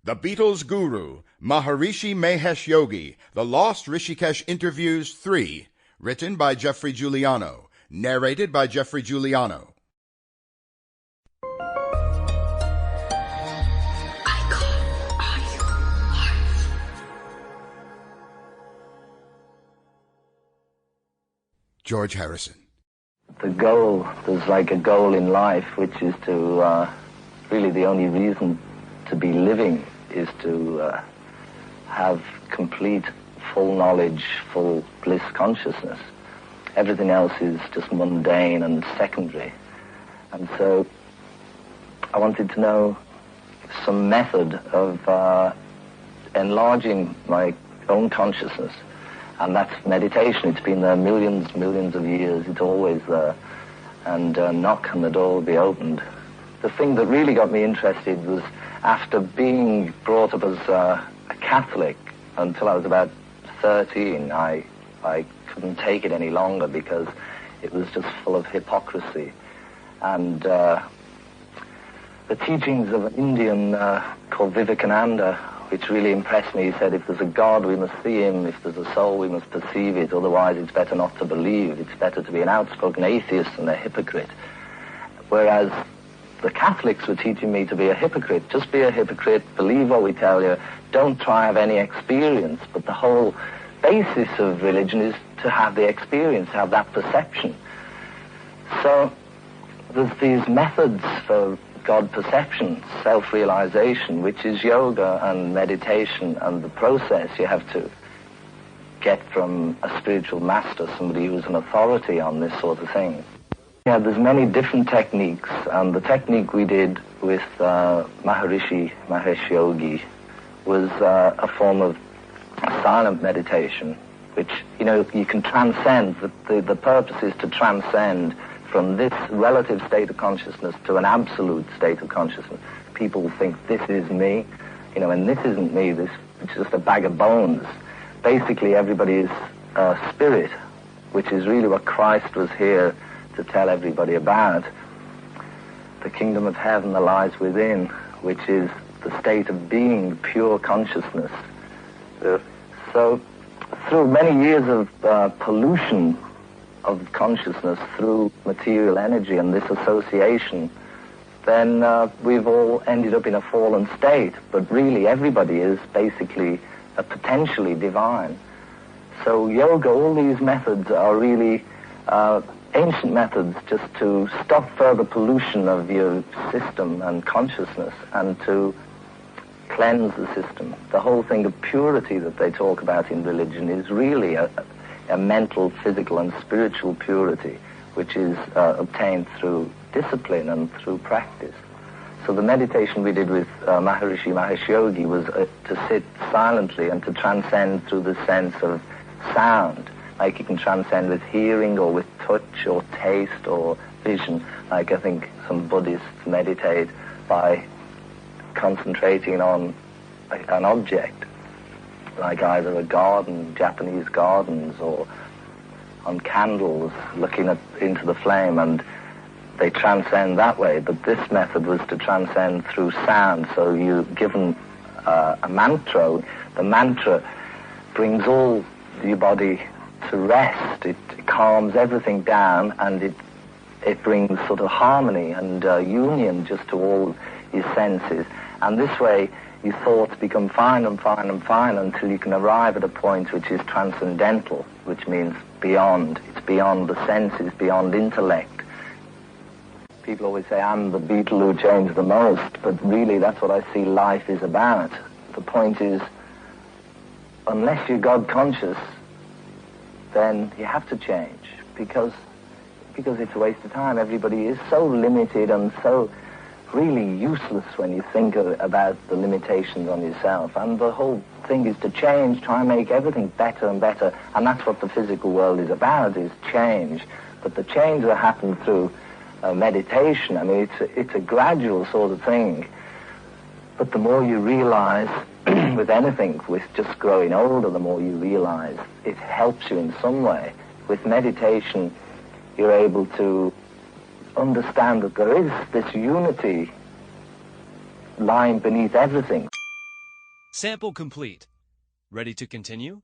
The Beatles Guru, Maharishi Mahesh Yogi, The Lost Rishikesh Interviews 3, written by Geoffrey Giuliano, narrated by Geoffrey Giuliano. George Harrison. The goal, there's like a goal in life, which is to, really the only reason to be living is to have complete, full knowledge, full bliss consciousness. Everything else is just mundane and secondary. And so I wanted to know some method of enlarging my own consciousness. And that's meditation. It's been there millions of years. It's always there. And knock and the door will be opened. The thing that really got me interested was after being brought up as a Catholic until I was about 13, I couldn't take it any longer because it was just full of hypocrisy. And the teachings of an Indian called Vivekananda, which really impressed me. He said, if there's a God, we must see him. If there's a soul, we must perceive it. Otherwise, it's better not to believe. It's better to be an outspoken atheist than a hypocrite. Whereas the Catholics were teaching me to be a hypocrite. Just be a hypocrite, believe what we tell you, don't try have any experience. But the whole basis of religion is to have the experience, to have that perception. So there's these methods for God perception, self-realization, which is yoga and meditation and the process you have to get from a spiritual master, somebody who's an authority on this sort of thing. Yeah, there's many different techniques, and the technique we did with Maharishi Mahesh Yogi was a form of silent meditation, which, you know, you can transcend. The purpose is to transcend from this relative state of consciousness to an absolute state of consciousness. People think this is me, you know, and this isn't me, this is just a bag of bones. Basically, everybody is spirit, which is really what Christ was here to tell everybody about. The kingdom of heaven that lies within, which is the state of being, pure consciousness. So, through many years of pollution of consciousness through material energy and this association, then we've all ended up in a fallen state. But really, everybody is basically potentially divine. So yoga, all these methods are really ancient methods just to stop further pollution of your system and consciousness and to cleanse the system. The whole thing of purity that they talk about in religion is really a mental, physical, and spiritual purity, which is obtained through discipline and through practice. So the meditation we did with Maharishi Mahesh Yogi was to sit silently and to transcend through the sense of sound. Like you can transcend with hearing or with touch or taste or vision. Like I think some Buddhists meditate by concentrating on an object, like either a garden, Japanese gardens, or on candles, looking into the flame, and they transcend that way. But this method was to transcend through sound. So you're given a mantra. The mantra brings all your body to rest. It calms everything down, and it brings sort of harmony and union just to all your senses. And this way, your thoughts become fine and fine and fine until you can arrive at a point which is transcendental, which means beyond. It's beyond the senses, beyond intellect. People always say, I'm the Beatle who changed the most, but really that's what I see life is about. The point is, unless you're God conscious, then you have to change, because it's a waste of time. Everybody is so limited and so really useless when you think about the limitations on yourself. And the whole thing is to change, try and make everything better and better. And that's what the physical world is about, is change. But the change that happens through meditation, I mean, it's a gradual sort of thing. But the more you realize, with anything, with just growing older, the more you realize it helps you in some way. With meditation, you're able to understand that there is this unity lying beneath everything. Sample complete. Ready to continue?